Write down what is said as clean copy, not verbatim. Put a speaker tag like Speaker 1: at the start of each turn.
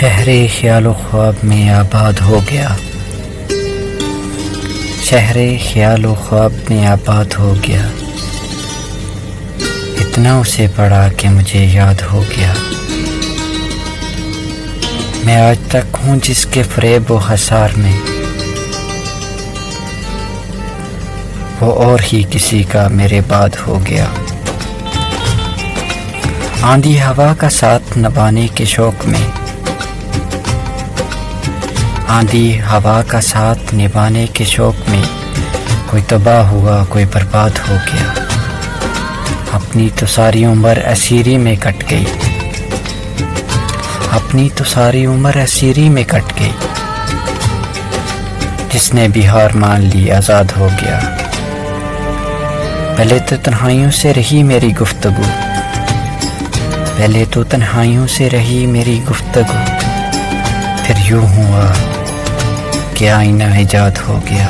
Speaker 1: شہر خیال و خواب میں آباد ہو گیا، شہر خیال و خواب میں آباد ہو گیا، اتنا اسے پڑھا کہ مجھے یاد ہو گیا۔ میں آج تک ہوں جس کے فریب و حصار میں، وہ اور ہی کسی کا میرے بعد ہو گیا۔ آندھی ہوا کا ساتھ نبھانے کے شوق میں، آندھی ہوا کا ساتھ نبھانے کے شوق میں، کوئی تباہ ہوا کوئی برباد ہو گیا۔ اپنی تو ساری عمر اسیری میں کٹ گئی، اپنی تو ساری عمر اسیری میں کٹ گئی، جس نے بھی ہار مان لی آزاد ہو گیا۔ پہلے تو تنہائیوں سے رہی میری گفتگو، پہلے تو تنہائیوں سے رہی میری گفتگو، پھر یوں ہوا کہ آئینہ ایجاد ہو گیا۔